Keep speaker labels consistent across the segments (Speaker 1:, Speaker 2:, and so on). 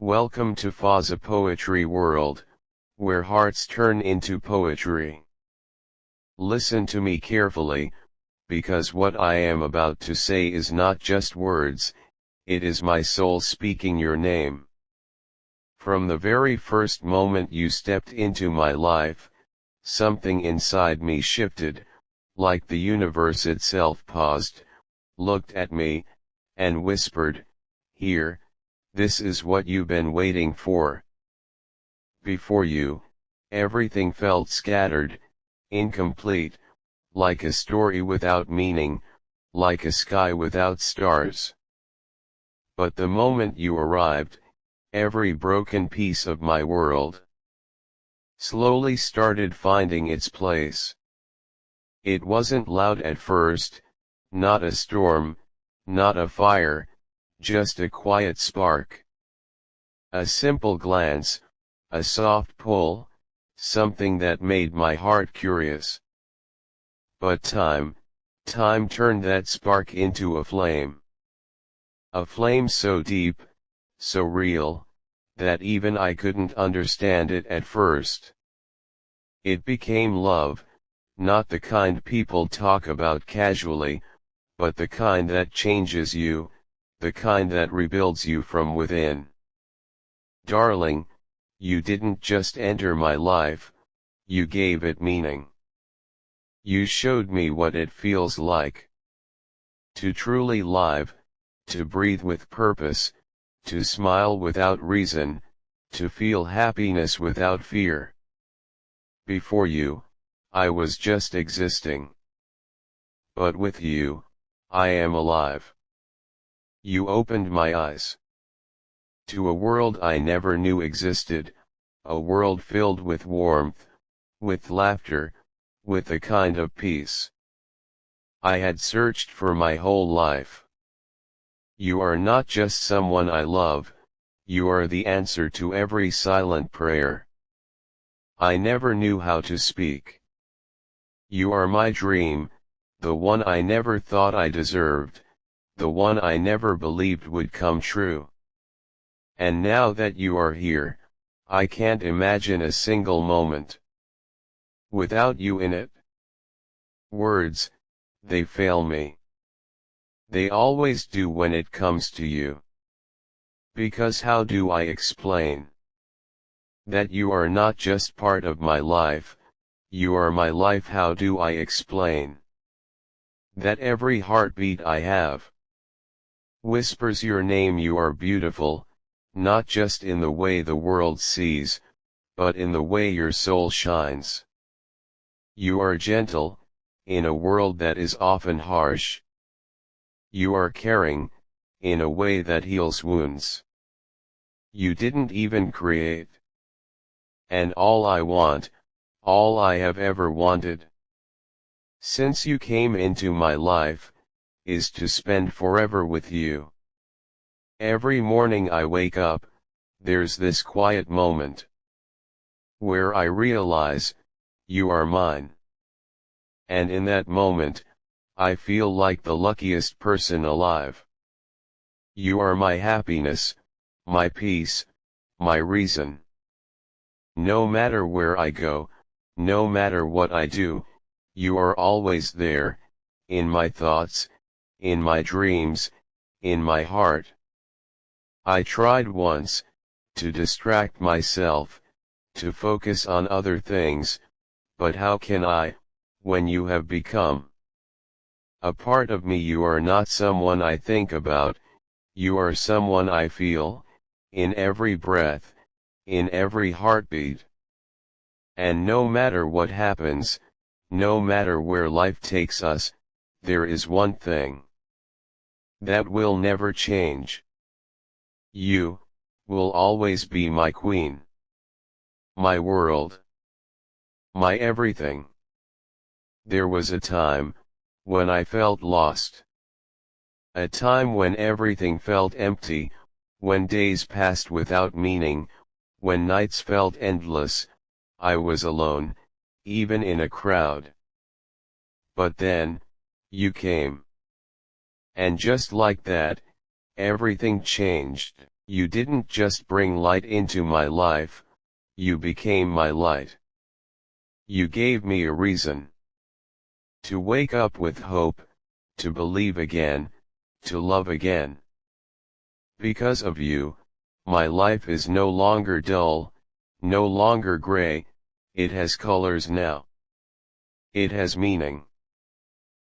Speaker 1: Welcome to Fazza Poetry World, where hearts turn into poetry. Listen to me carefully, because what I am about to say is not just words, it is my soul speaking your name. From the very first moment you stepped into my life, something inside me shifted, like the universe itself paused, looked at me, and whispered, "Here, this is what you've been waiting for." Before you, everything felt scattered, incomplete, like a story without meaning, like a sky without stars. But the moment you arrived, every broken piece of my world slowly started finding its place. It wasn't loud at first, not a storm, not a fire, just a quiet spark. A simple glance, a soft pull, something that made my heart curious. But time turned that spark into a flame. A flame so deep, so real, that even I couldn't understand it at first. It became love, not the kind people talk about casually, but the kind that changes you, the kind that rebuilds you from within. Darling, you didn't just enter my life, you gave it meaning. You showed me what it feels like to truly live, to breathe with purpose, to smile without reason, to feel happiness without fear. Before you, I was just existing. But with you, I am alive. You opened my eyes to a world I never knew existed, a world filled with warmth, with laughter, with a kind of peace I had searched for my whole life. You are not just someone I love, you are the answer to every silent prayer I never knew how to speak. You are my dream, the one I never thought I deserved, the one I never believed would come true. And now that you are here, I can't imagine a single moment without you in it. Words, they fail me. They always do when it comes to you. Because how do I explain that you are not just part of my life, you are my life? How do I explain that every heartbeat I have whispers your name? You are beautiful, not just in the way the world sees, but in the way your soul shines. You are gentle, in a world that is often harsh. You are caring, in a way that heals wounds you didn't even create. And all I want, all I have ever wanted, since you came into my life, is to spend forever with you. Every morning I wake up, there's this quiet moment where I realize, you are mine. And in that moment, I feel like the luckiest person alive. You are my happiness, my peace, my reason. No matter where I go, no matter what I do, you are always there, in my thoughts, in my dreams, in my heart. I tried once, to distract myself, to focus on other things, but how can I, when you have become a part of me? You are not someone I think about, you are someone I feel, in every breath, in every heartbeat. And no matter what happens, no matter where life takes us, there is one thing that will never change. You will always be my queen, my world, my everything. There was a time when I felt lost. A time when everything felt empty, when days passed without meaning, when nights felt endless. I was alone, even in a crowd. But then, you came. And just like that, everything changed. You didn't just bring light into my life, you became my light. You gave me a reason to wake up with hope, to believe again, to love again. Because of you, my life is no longer dull, no longer gray, it has colors now. It has meaning.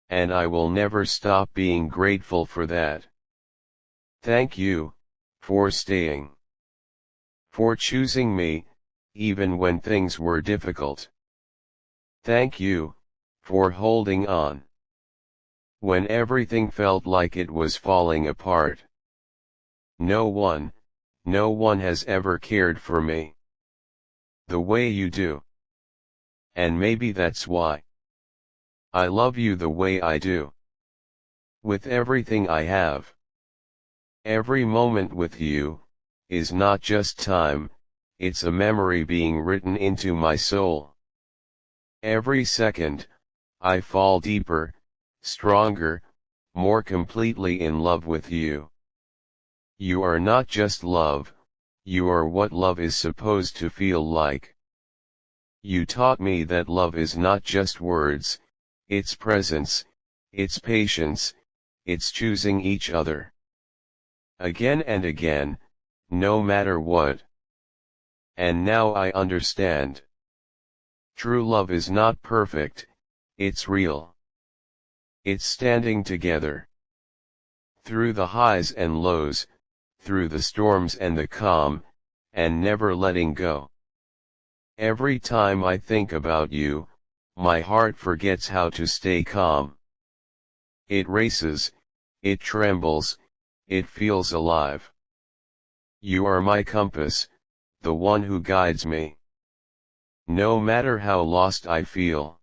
Speaker 1: And I will never stop being grateful for that. Thank you, for staying. For choosing me, even when things were difficult. Thank you, for holding on. When everything felt like it was falling apart. No one has ever cared for me the way you do. And maybe that's why I love you the way I do. With everything I have. Every moment with you is not just time, it's a memory being written into my soul. Every second, I fall deeper, stronger, more completely in love with you. You are not just love, you are what love is supposed to feel like. You taught me that love is not just words, it's presence, it's patience, it's choosing each other. Again and again, no matter what. And now I understand. True love is not perfect, it's real. It's standing together. Through the highs and lows, through the storms and the calm, and never letting go. Every time I think about you, my heart forgets how to stay calm. It races, it trembles, it feels alive. You are my compass, the one who guides me. No matter how lost I feel.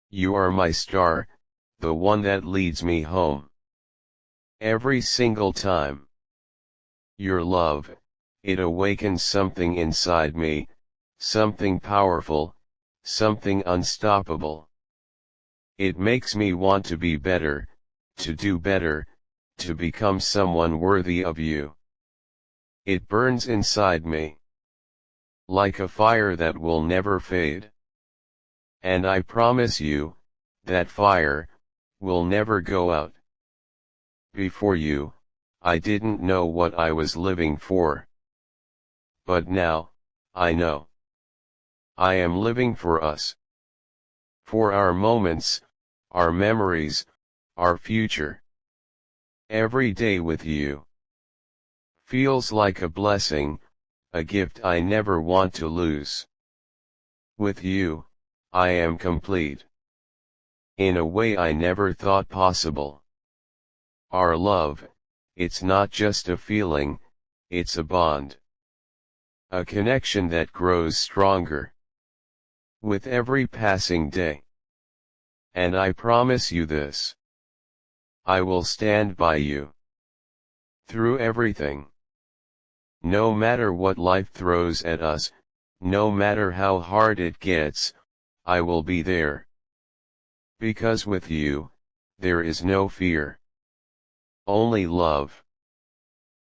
Speaker 1: You are my star, the one that leads me home. Every single time. Your love, it awakens something inside me, something powerful, something unstoppable. It makes me want to be better, to do better, to become someone worthy of you. It burns inside me. Like a fire that will never fade. And I promise you, that fire, will never go out. Before you, I didn't know what I was living for. But now, I know. I am living for us. For our moments, our memories, our future. Every day with you feels like a blessing, a gift I never want to lose. With you, I am complete. In a way I never thought possible. Our love, it's not just a feeling, it's a bond. A connection that grows stronger with every passing day. And I promise you this. I will stand by you through everything. No matter what life throws at us, no matter how hard it gets, I will be there. Because with you, there is no fear. Only love.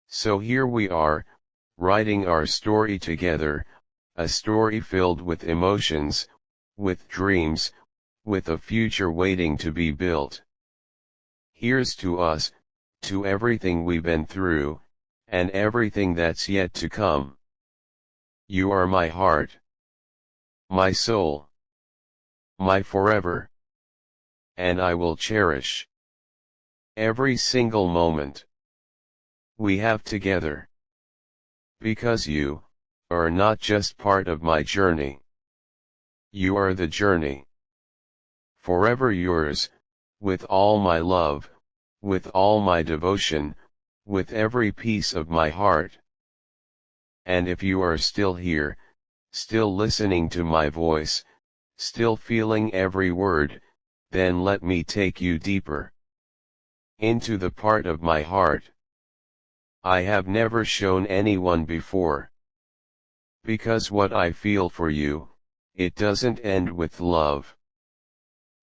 Speaker 1: So here we are, writing our story together, a story filled with emotions, with dreams, with a future waiting to be built. Here's to us, to everything we've been through, and everything that's yet to come. You are my heart, my soul, my forever. And I will cherish every single moment we have together. Because you are not just part of my journey. You are the journey. Forever yours, with all my love, with all my devotion, with every piece of my heart. And if you are still here, still listening to my voice, still feeling every word, then let me take you deeper into the part of my heart I have never shown anyone before. Because what I feel for you, it doesn't end with love.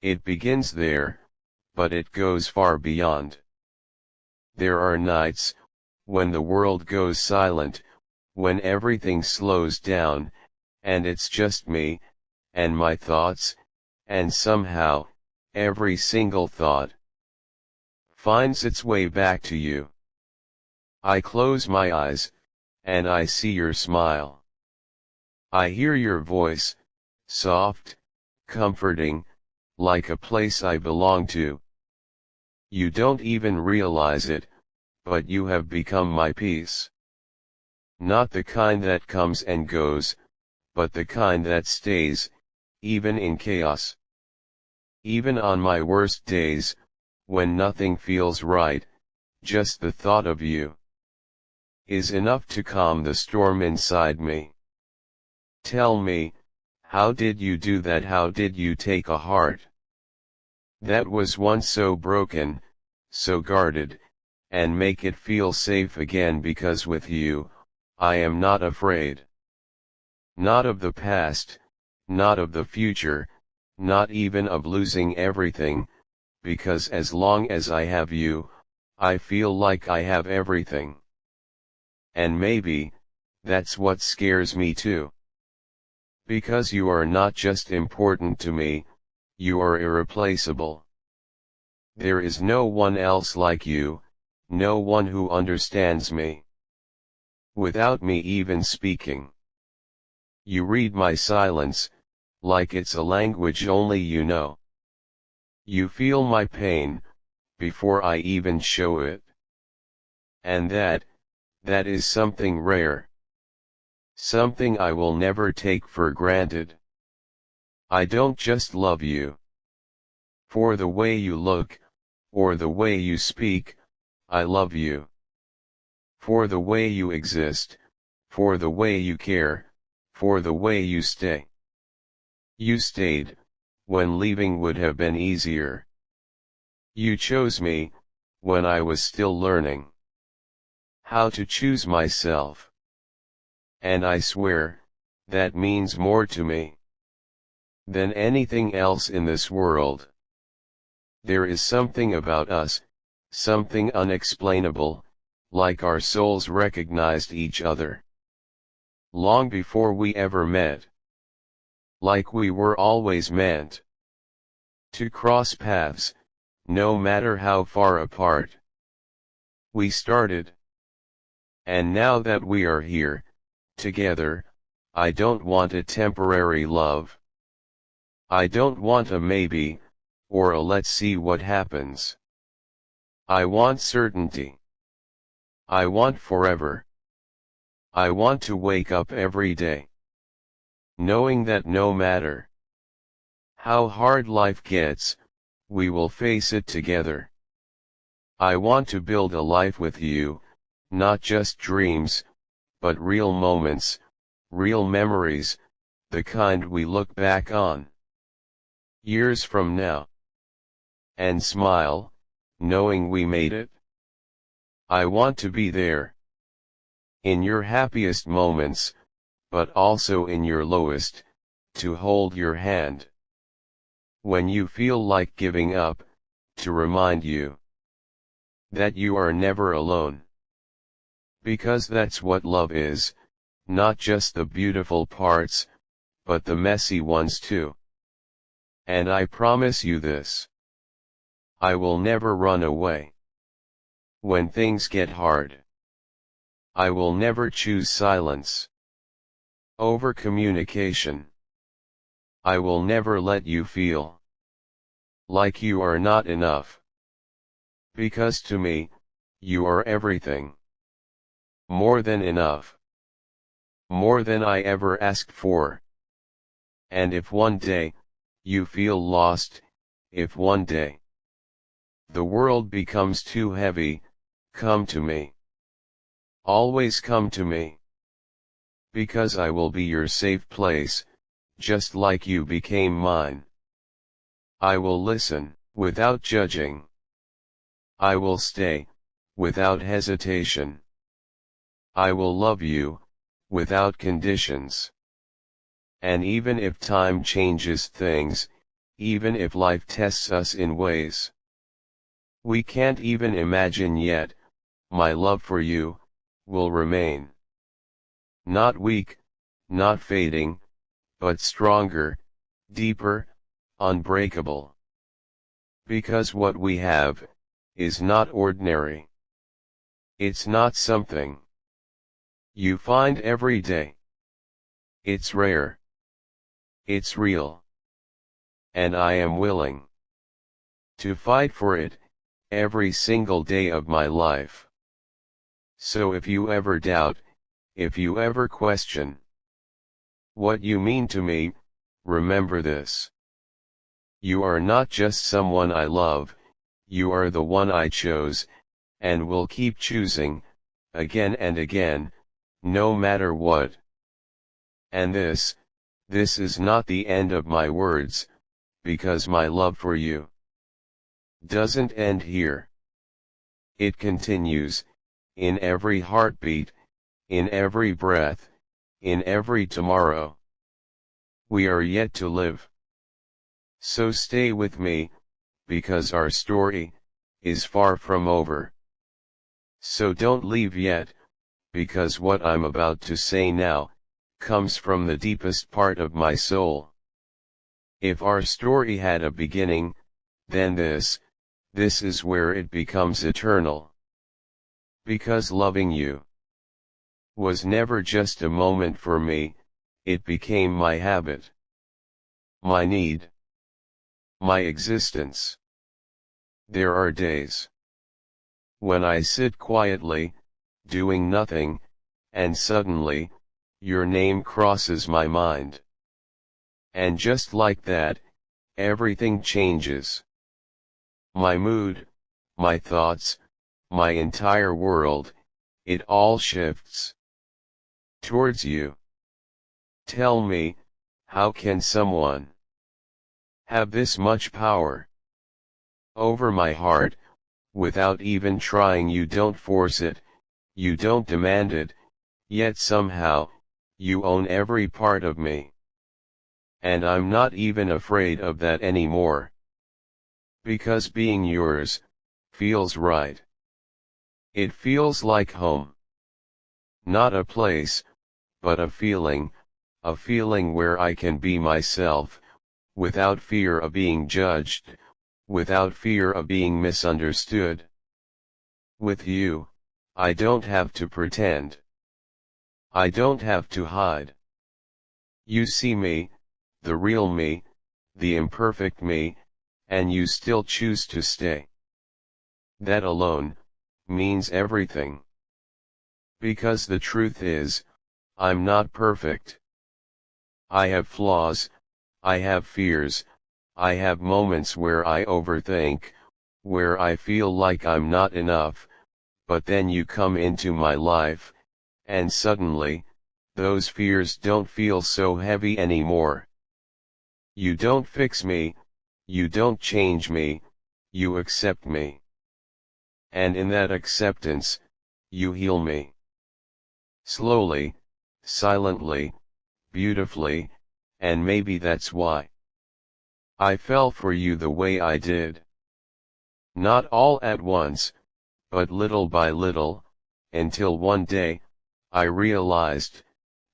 Speaker 1: It begins there, but it goes far beyond. There are nights when the world goes silent, when everything slows down, and it's just me, and my thoughts, and somehow, every single thought finds its way back to you. I close my eyes, and I see your smile. I hear your voice, soft, comforting, like a place I belong to. You don't even realize it, but you have become my peace. Not the kind that comes and goes, but the kind that stays, even in chaos. Even on my worst days, when nothing feels right, just the thought of you is enough to calm the storm inside me. Tell me, how did you do that? How did you take a heart that was once so broken, so guarded, and make it feel safe again? Because with you, I am not afraid. Not of the past, not of the future, not even of losing everything, because as long as I have you, I feel like I have everything. And maybe, that's what scares me too. Because you are not just important to me, you are irreplaceable. There is no one else like you, no one who understands me without me even speaking. You read my silence, like it's a language only you know. You feel my pain, before I even show it. And that is something rare. Something I will never take for granted. I don't just love you for the way you look, or the way you speak, I love you for the way you exist, for the way you care, for the way you stay. You stayed, when leaving would have been easier. You chose me, when I was still learning how to choose myself. And I swear, that means more to me than anything else in this world. There is something about us, something unexplainable, like our souls recognized each other long before we ever met. Like we were always meant to cross paths, no matter how far apart we started. And now that we are here, together, I don't want a temporary love. I don't want a maybe, or a let's see what happens. I want certainty. I want forever. I want to wake up every day knowing that no matter how hard life gets, we will face it together. I want to build a life with you, not just dreams, but real moments, real memories, the kind we look back on years from now and smile, knowing we made it. I want to be there in your happiest moments, but also in your lowest, to hold your hand when you feel like giving up, to remind you that you are never alone. Because that's what love is, not just the beautiful parts, but the messy ones too. And I promise you this: I will never run away when things get hard. I will never choose silence over communication. I will never let you feel like you are not enough. Because to me, you are everything. More than enough. More than I ever asked for. And if one day, you feel lost, if one day the world becomes too heavy, come to me. Always come to me. Because I will be your safe place, just like you became mine. I will listen, without judging. I will stay, without hesitation. I will love you, without conditions. And even if time changes things, even if life tests us in ways we can't even imagine yet, my love for you, will remain. Not weak, not fading, but stronger, deeper, unbreakable. Because what we have, is not ordinary. It's not something you find every day. It's rare. It's real. And I am willing to fight for it, every single day of my life. So if you ever doubt, if you ever question what you mean to me, remember this. You are not just someone I love, you are the one I chose, and will keep choosing, again and again, no matter what. And this is not the end of my words, because my love for you doesn't end here. It continues, in every heartbeat, in every breath, in every tomorrow we are yet to live. So stay with me, because our story is far from over. So don't leave yet, because what I'm about to say now comes from the deepest part of my soul. If our story had a beginning, then this is where it becomes eternal. Because loving you was never just a moment for me, it became my habit, my need, my existence. There are days when I sit quietly, doing nothing, and suddenly, your name crosses my mind. And just like that, everything changes. My mood, my thoughts, my entire world, it all shifts towards you. Tell me, how can someone have this much power over my heart, without even trying? You don't force it, you don't demand it, yet somehow, you own every part of me. And I'm not even afraid of that anymore. Because being yours feels right. It feels like home. Not a place, but a feeling where I can be myself, without fear of being judged, without fear of being misunderstood. With you, I don't have to pretend. I don't have to hide. You see me, the real me, the imperfect me, and you still choose to stay. That alone means everything. Because the truth is, I'm not perfect. I have flaws, I have fears, I have moments where I overthink, where I feel like I'm not enough, but then you come into my life, and suddenly, those fears don't feel so heavy anymore. You don't fix me, you don't change me, you accept me. And in that acceptance, you heal me. Slowly, silently, beautifully, and maybe that's why I fell for you the way I did. Not all at once, but little by little, until one day, I realized,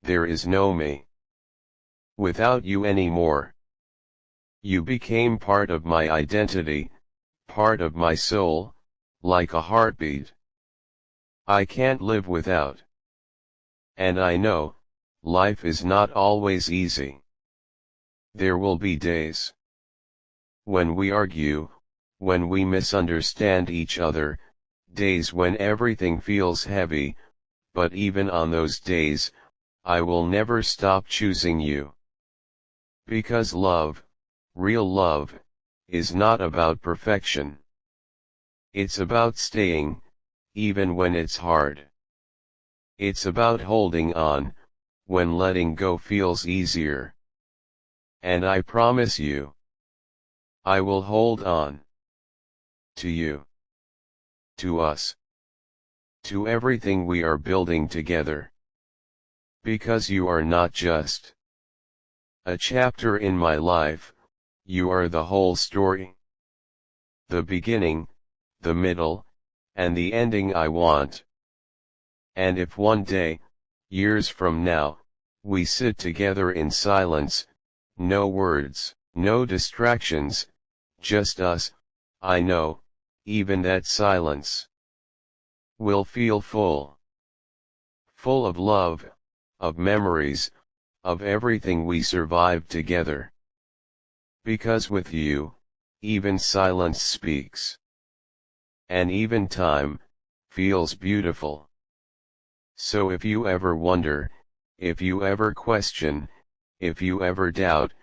Speaker 1: there is no me without you anymore. You became part of my identity, part of my soul, like a heartbeat I can't live without. And I know, life is not always easy. There will be days when we argue, when we misunderstand each other, days when everything feels heavy, but even on those days, I will never stop choosing you. Because love, real love, is not about perfection. It's about staying, even when it's hard. It's about holding on, when letting go feels easier. And I promise you, I will hold on. To you. To us. To everything we are building together. Because you are not just a chapter in my life, you are the whole story. The beginning, the middle, and the ending I want. And if one day, years from now, we sit together in silence, no words, no distractions, just us, I know, even that silence will feel full. Full of love, of memories, of everything we survived together. Because with you, even silence speaks. And even time, feels beautiful. So if you ever wonder, if you ever question, if you ever doubt,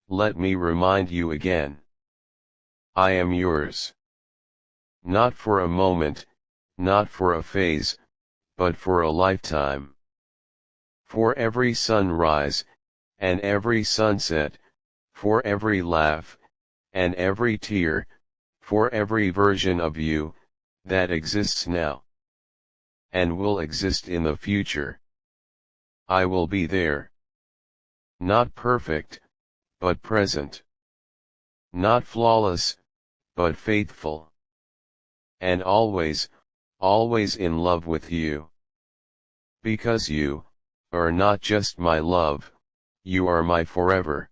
Speaker 1: let me remind you again. I am yours. Not for a moment, not for a phase, but for a lifetime. For every sunrise, and every sunset, for every laugh, and every tear, for every version of you, that exists now, and will exist in the future. I will be there. Not perfect, but present. Not flawless, but faithful. And always, always in love with you. Because you are not just my love, you are my forever.